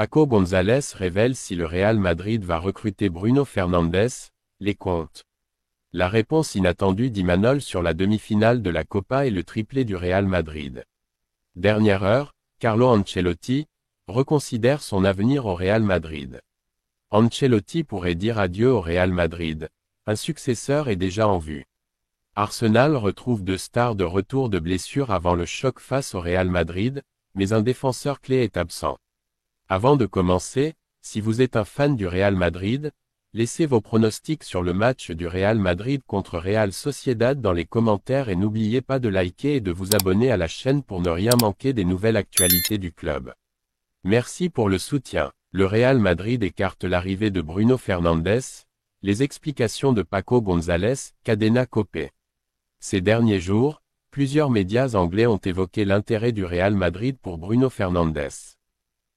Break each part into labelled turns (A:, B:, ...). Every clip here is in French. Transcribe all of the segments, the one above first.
A: Paco González révèle si le Real Madrid va recruter Bruno Fernandes, les comptes. La réponse inattendue d'Imanol sur la demi-finale de la Copa et le triplé du Real Madrid. Dernière heure, Carlo Ancelotti reconsidère son avenir au Real Madrid. Ancelotti pourrait dire adieu au Real Madrid. Un successeur est déjà en vue. Arsenal retrouve deux stars de retour de blessure avant le choc face au Real Madrid, mais un défenseur clé est absent. Avant de commencer, si vous êtes un fan du Real Madrid, laissez vos pronostics sur le match du Real Madrid contre Real Sociedad dans les commentaires et n'oubliez pas de liker et de vous abonner à la chaîne pour ne rien manquer des nouvelles actualités du club. Merci pour le soutien. Le Real Madrid écarte l'arrivée de Bruno Fernandes. Les explications de Paco González, Cadena COPE. Ces derniers jours, plusieurs médias anglais ont évoqué l'intérêt du Real Madrid pour Bruno Fernandes.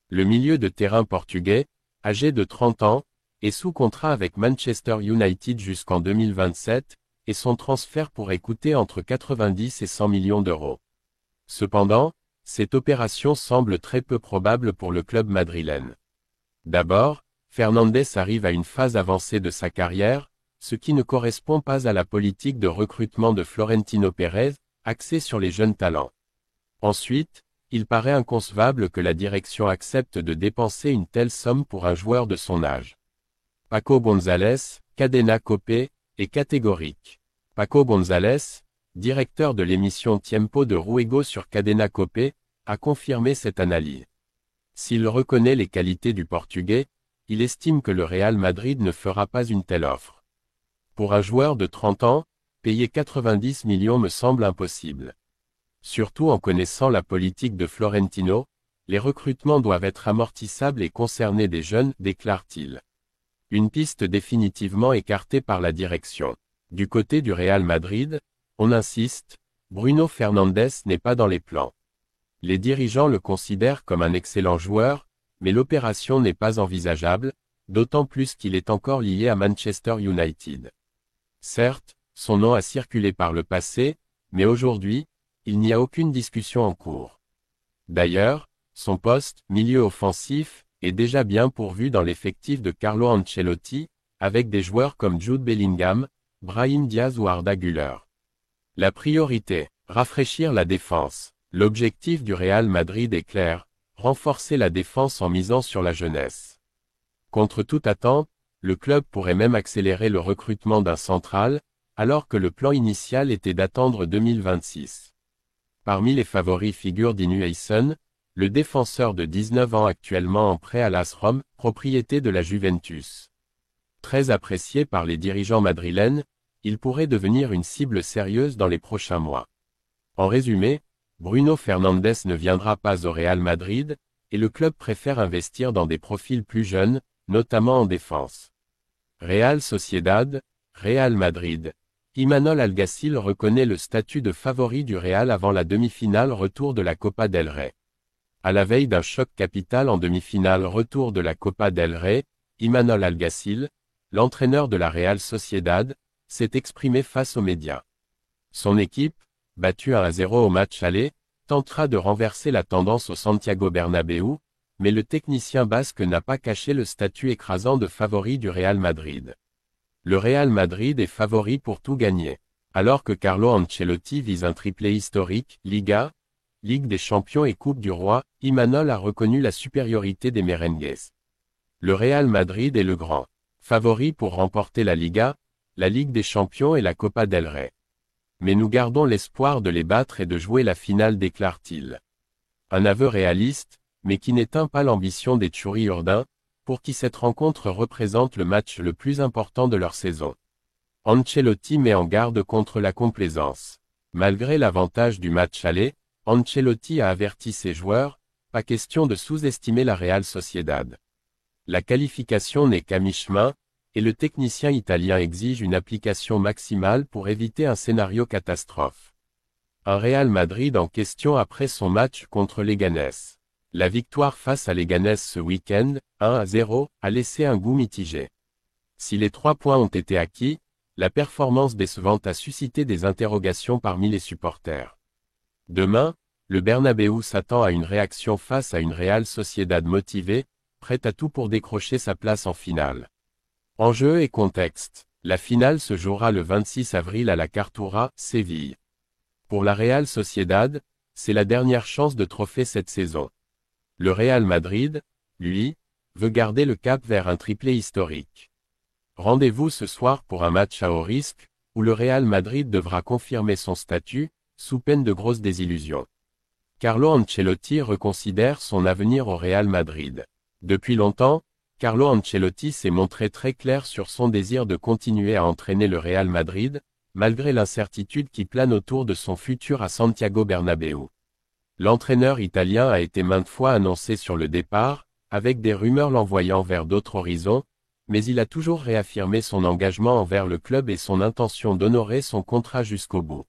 A: Le milieu de terrain portugais, âgé de 30 ans, est sous contrat avec Manchester United jusqu'en 2027, et son transfert pourrait coûter entre 90 et 100 millions d'euros. Cependant, cette opération semble très peu probable pour le club madrilène. D'abord, Fernandes arrive à une phase avancée de sa carrière, ce qui ne correspond pas à la politique de recrutement de Florentino Pérez, axée sur les jeunes talents. Ensuite, il paraît inconcevable que la direction accepte de dépenser une telle somme pour un joueur de son âge. Paco González, Cadena COPE, est catégorique. Paco González, directeur de l'émission Tiempo de Ruego sur Cadena COPE, a confirmé cette analyse. S'il reconnaît les qualités du Portugais, il estime que le Real Madrid ne fera pas une telle offre. Pour un joueur de 30 ans, payer 90 millions me semble impossible. Surtout en connaissant la politique de Florentino, les recrutements doivent être amortissables et concerner des jeunes, déclare-t-il. Une piste définitivement écartée par la direction. Du côté du Real Madrid, on insiste, Bruno Fernandes n'est pas dans les plans. Les dirigeants le considèrent comme un excellent joueur, mais l'opération n'est pas envisageable, d'autant plus qu'il est encore lié à Manchester United. Certes, son nom a circulé par le passé, mais aujourd'hui, il n'y a aucune discussion en cours. D'ailleurs, son poste, milieu offensif, est déjà bien pourvu dans l'effectif de Carlo Ancelotti, avec des joueurs comme Jude Bellingham, Brahim Diaz ou Arda Güler. La priorité, rafraîchir la défense. L'objectif du Real Madrid est clair, renforcer la défense en misant sur la jeunesse. Contre toute attente, le club pourrait même accélérer le recrutement d'un central, alors que le plan initial était d'attendre 2026. Parmi les favoris figure Dinu Ayson, le défenseur de 19 ans actuellement en prêt à l'AS Rome, propriété de la Juventus. Très apprécié par les dirigeants madrilènes, il pourrait devenir une cible sérieuse dans les prochains mois. En résumé, Bruno Fernandes ne viendra pas au Real Madrid, et le club préfère investir dans des profils plus jeunes, notamment en défense. Real Sociedad, Real Madrid. Imanol Alguacil reconnaît le statut de favori du Real avant la demi-finale retour de la Copa del Rey. À la veille d'un choc capital en demi-finale retour de la Copa del Rey, Imanol Alguacil, l'entraîneur de la Real Sociedad, s'est exprimé face aux médias. Son équipe, battue 1-0 au match aller, tentera de renverser la tendance au Santiago Bernabéu, mais le technicien basque n'a pas caché le statut écrasant de favori du Real Madrid. Le Real Madrid est favori pour tout gagner. Alors que Carlo Ancelotti vise un triplé historique, Liga, Ligue des Champions et Coupe du Roi, Imanol a reconnu la supériorité des merengues. Le Real Madrid est le grand favori pour remporter la Liga, la Ligue des Champions et la Copa del Rey. Mais nous gardons l'espoir de les battre et de jouer la finale, déclare-t-il. Un aveu réaliste, mais qui n'éteint pas l'ambition des Tchouri-Urdins, pour qui cette rencontre représente le match le plus important de leur saison. Ancelotti met en garde contre la complaisance. Malgré l'avantage du match aller, Ancelotti a averti ses joueurs, pas question de sous-estimer la Real Sociedad. La qualification n'est qu'à mi-chemin, et le technicien italien exige une application maximale pour éviter un scénario catastrophe. Un Real Madrid en question après son match contre Leganés. La victoire face à Leganés ce week-end, 1-0, a laissé un goût mitigé. Si les 3 points ont été acquis, la performance décevante a suscité des interrogations parmi les supporters. Demain, le Bernabéu s'attend à une réaction face à une Real Sociedad motivée, prêt à tout pour décrocher sa place en finale. Enjeu et contexte. La finale se jouera le 26 avril à la Cartuja, Séville. Pour la Real Sociedad, c'est la dernière chance de trophée cette saison. Le Real Madrid, lui, veut garder le cap vers un triplé historique. Rendez-vous ce soir pour un match à haut risque, où le Real Madrid devra confirmer son statut, sous peine de grosses désillusions. Carlo Ancelotti reconsidère son avenir au Real Madrid. Depuis longtemps, Carlo Ancelotti s'est montré très clair sur son désir de continuer à entraîner le Real Madrid, malgré l'incertitude qui plane autour de son futur à Santiago Bernabéu. L'entraîneur italien a été maintes fois annoncé sur le départ, avec des rumeurs l'envoyant vers d'autres horizons, mais il a toujours réaffirmé son engagement envers le club et son intention d'honorer son contrat jusqu'au bout.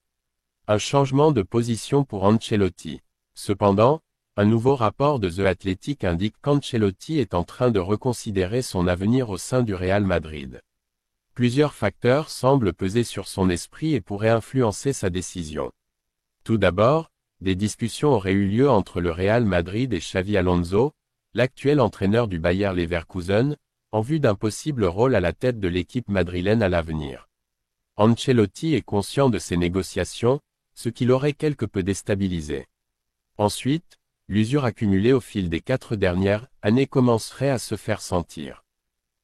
A: Un changement de position pour Ancelotti. Cependant, un nouveau rapport de The Athletic indique qu'Ancelotti est en train de reconsidérer son avenir au sein du Real Madrid. Plusieurs facteurs semblent peser sur son esprit et pourraient influencer sa décision. Tout d'abord, des discussions auraient eu lieu entre le Real Madrid et Xavi Alonso, l'actuel entraîneur du Bayer Leverkusen, en vue d'un possible rôle à la tête de l'équipe madrilène à l'avenir. Ancelotti est conscient de ces négociations, ce qui l'aurait quelque peu déstabilisé. Ensuite, l'usure accumulée au fil des 4 dernières années commencerait à se faire sentir.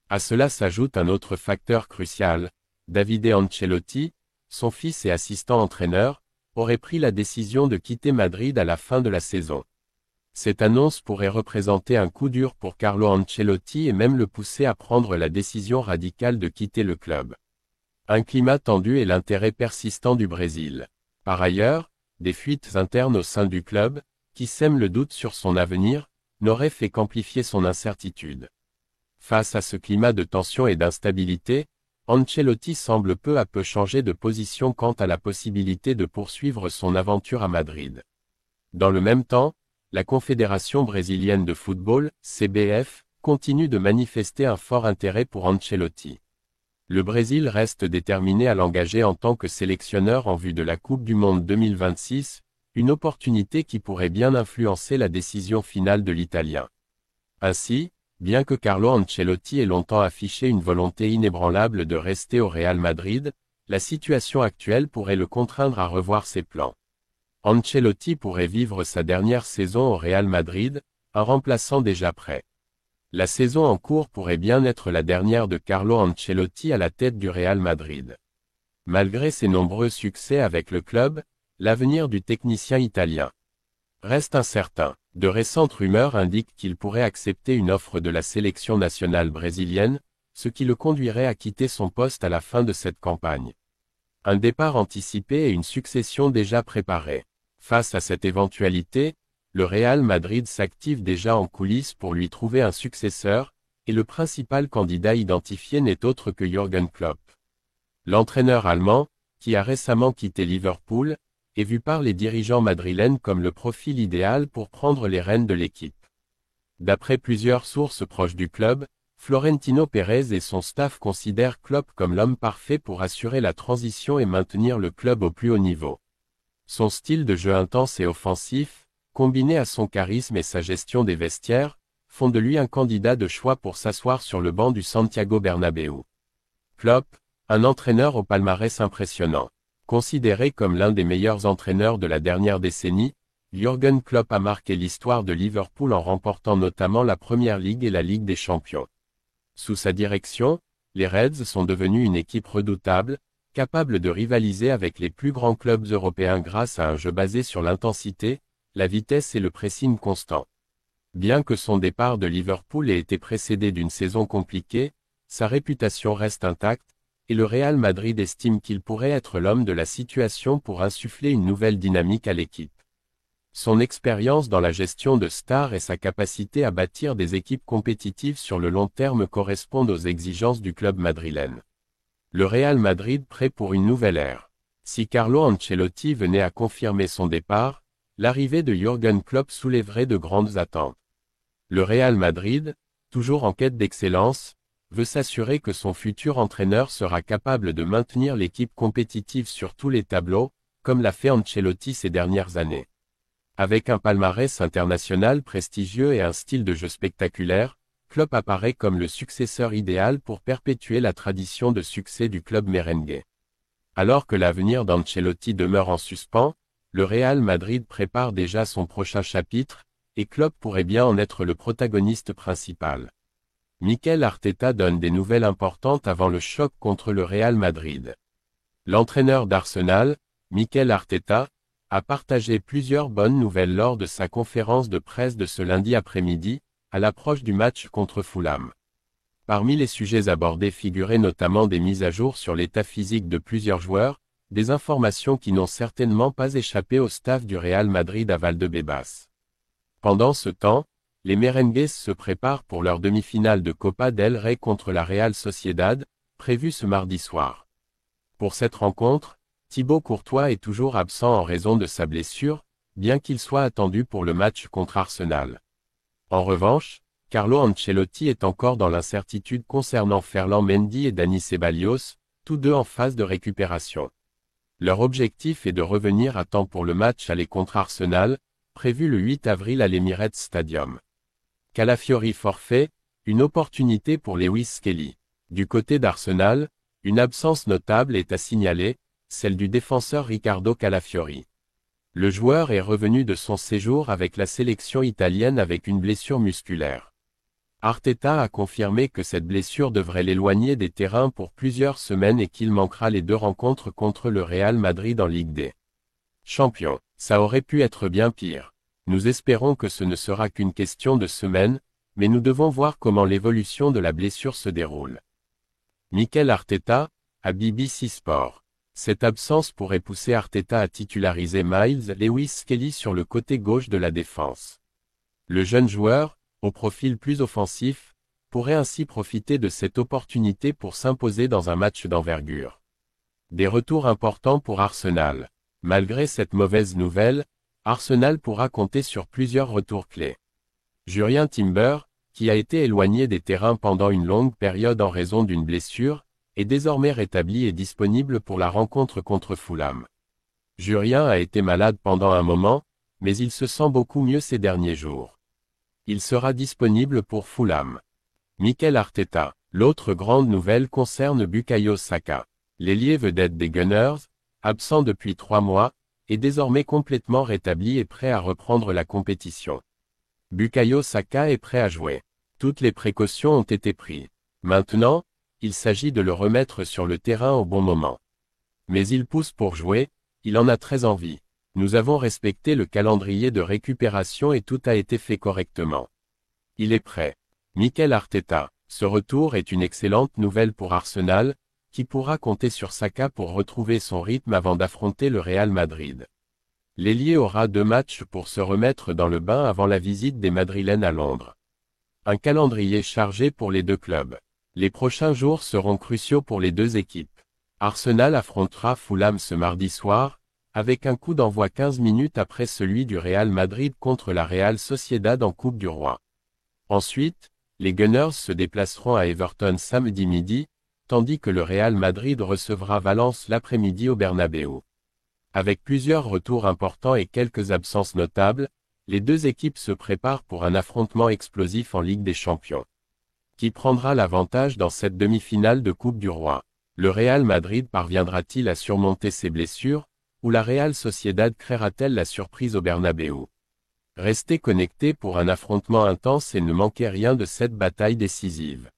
A: À cela s'ajoute un autre facteur crucial. Davide Ancelotti, son fils et assistant entraîneur, aurait pris la décision de quitter Madrid à la fin de la saison. Cette annonce pourrait représenter un coup dur pour Carlo Ancelotti et même le pousser à prendre la décision radicale de quitter le club. Un climat tendu et l'intérêt persistant du Brésil. Par ailleurs, des fuites internes au sein du club, qui sèment le doute sur son avenir, n'auraient fait qu'amplifier son incertitude. Face à ce climat de tension et d'instabilité, Ancelotti semble peu à peu changer de position quant à la possibilité de poursuivre son aventure à Madrid. Dans le même temps, la Confédération brésilienne de football, CBF, continue de manifester un fort intérêt pour Ancelotti. Le Brésil reste déterminé à l'engager en tant que sélectionneur en vue de la Coupe du Monde 2026, une opportunité qui pourrait bien influencer la décision finale de l'Italien. Ainsi, bien que Carlo Ancelotti ait longtemps affiché une volonté inébranlable de rester au Real Madrid, la situation actuelle pourrait le contraindre à revoir ses plans. Ancelotti pourrait vivre sa dernière saison au Real Madrid, un remplaçant déjà prêt. La saison en cours pourrait bien être la dernière de Carlo Ancelotti à la tête du Real Madrid. Malgré ses nombreux succès avec le club, l'avenir du technicien italien reste incertain. De récentes rumeurs indiquent qu'il pourrait accepter une offre de la sélection nationale brésilienne, ce qui le conduirait à quitter son poste à la fin de cette campagne. Un départ anticipé et une succession déjà préparée. Face à cette éventualité, le Real Madrid s'active déjà en coulisses pour lui trouver un successeur, et le principal candidat identifié n'est autre que Jürgen Klopp. L'entraîneur allemand, qui a récemment quitté Liverpool, est vu par les dirigeants madrilènes comme le profil idéal pour prendre les rênes de l'équipe. D'après plusieurs sources proches du club, Florentino Pérez et son staff considèrent Klopp comme l'homme parfait pour assurer la transition et maintenir le club au plus haut niveau. Son style de jeu intense et offensif, combiné à son charisme et sa gestion des vestiaires, font de lui un candidat de choix pour s'asseoir sur le banc du Santiago Bernabéu. Klopp, un entraîneur au palmarès impressionnant. Considéré comme l'un des meilleurs entraîneurs de la dernière décennie, Jürgen Klopp a marqué l'histoire de Liverpool en remportant notamment la Première Ligue et la Ligue des Champions. Sous sa direction, les Reds sont devenus une équipe redoutable, capable de rivaliser avec les plus grands clubs européens grâce à un jeu basé sur l'intensité, la vitesse et le pressing constant. Bien que son départ de Liverpool ait été précédé d'une saison compliquée, sa réputation reste intacte, et le Real Madrid estime qu'il pourrait être l'homme de la situation pour insuffler une nouvelle dynamique à l'équipe. Son expérience dans la gestion de stars et sa capacité à bâtir des équipes compétitives sur le long terme correspondent aux exigences du club madrilène. Le Real Madrid prêt pour une nouvelle ère. Si Carlo Ancelotti venait à confirmer son départ, l'arrivée de Jürgen Klopp soulèverait de grandes attentes. Le Real Madrid, toujours en quête d'excellence, veut s'assurer que son futur entraîneur sera capable de maintenir l'équipe compétitive sur tous les tableaux, comme l'a fait Ancelotti ces dernières années. Avec un palmarès international prestigieux et un style de jeu spectaculaire, Klopp apparaît comme le successeur idéal pour perpétuer la tradition de succès du club merengue. Alors que l'avenir d'Ancelotti demeure en suspens, le Real Madrid prépare déjà son prochain chapitre, et Klopp pourrait bien en être le protagoniste principal. Mikel Arteta donne des nouvelles importantes avant le choc contre le Real Madrid. L'entraîneur d'Arsenal, Mikel Arteta, a partagé plusieurs bonnes nouvelles lors de sa conférence de presse de ce lundi après-midi, à l'approche du match contre Fulham. Parmi les sujets abordés figuraient notamment des mises à jour sur l'état physique de plusieurs joueurs, des informations qui n'ont certainement pas échappé au staff du Real Madrid à Valdebebas. Pendant ce temps, les merengues se préparent pour leur demi-finale de Copa del Rey contre la Real Sociedad, prévue ce mardi soir. Pour cette rencontre, Thibaut Courtois est toujours absent en raison de sa blessure, bien qu'il soit attendu pour le match contre Arsenal. En revanche, Carlo Ancelotti est encore dans l'incertitude concernant Ferland Mendy et Dani Ceballos, tous deux en phase de récupération. Leur objectif est de revenir à temps pour le match aller contre Arsenal, prévu le 8 avril à l'Emirates Stadium. Calafiori forfait, une opportunité pour Lewis Skelly. Du côté d'Arsenal, une absence notable est à signaler, celle du défenseur Riccardo Calafiori. Le joueur est revenu de son séjour avec la sélection italienne avec une blessure musculaire. Arteta a confirmé que cette blessure devrait l'éloigner des terrains pour plusieurs semaines et qu'il manquera les deux rencontres contre le Real Madrid en Ligue des Champions. Ça aurait pu être bien pire. Nous espérons que ce ne sera qu'une question de semaines, mais nous devons voir comment l'évolution de la blessure se déroule. Mikel Arteta, à BBC Sport. Cette absence pourrait pousser Arteta à titulariser Miles Lewis Skelly sur le côté gauche de la défense. Le jeune joueur, au profil plus offensif, pourrait ainsi profiter de cette opportunité pour s'imposer dans un match d'envergure. Des retours importants pour Arsenal. Malgré cette mauvaise nouvelle, Arsenal pourra compter sur plusieurs retours clés. Jurrien Timber, qui a été éloigné des terrains pendant une longue période en raison d'une blessure, est désormais rétabli et disponible pour la rencontre contre Fulham. Jurrien a été malade pendant un moment, mais il se sent beaucoup mieux ces derniers jours. Il sera disponible pour Fulham. Mikel Arteta. L'autre grande nouvelle concerne Bukayo Saka. L'ailier vedette des Gunners, absent depuis 3 mois, est désormais complètement rétabli et prêt à reprendre la compétition. Bukayo Saka est prêt à jouer. Toutes les précautions ont été prises. Maintenant, il s'agit de le remettre sur le terrain au bon moment. Mais il pousse pour jouer, il en a très envie. Nous avons respecté le calendrier de récupération et tout a été fait correctement. Il est prêt. Mikel Arteta. Ce retour est une excellente nouvelle pour Arsenal, qui pourra compter sur Saka pour retrouver son rythme avant d'affronter le Real Madrid. L'ailier aura 2 matchs pour se remettre dans le bain avant la visite des Madrilènes à Londres. Un calendrier chargé pour les deux clubs. Les prochains jours seront cruciaux pour les deux équipes. Arsenal affrontera Fulham ce mardi soir, avec un coup d'envoi 15 minutes après celui du Real Madrid contre la Real Sociedad en Coupe du Roi. Ensuite, les Gunners se déplaceront à Everton samedi midi, tandis que le Real Madrid recevra Valence l'après-midi au Bernabéu. Avec plusieurs retours importants et quelques absences notables, les deux équipes se préparent pour un affrontement explosif en Ligue des Champions. Qui prendra l'avantage dans cette demi-finale de Coupe du Roi? Le Real Madrid parviendra-t-il à surmonter ses blessures, ou la Real Sociedad créera-t-elle la surprise au Bernabéu? Restez connectés pour un affrontement intense et ne manquez rien de cette bataille décisive.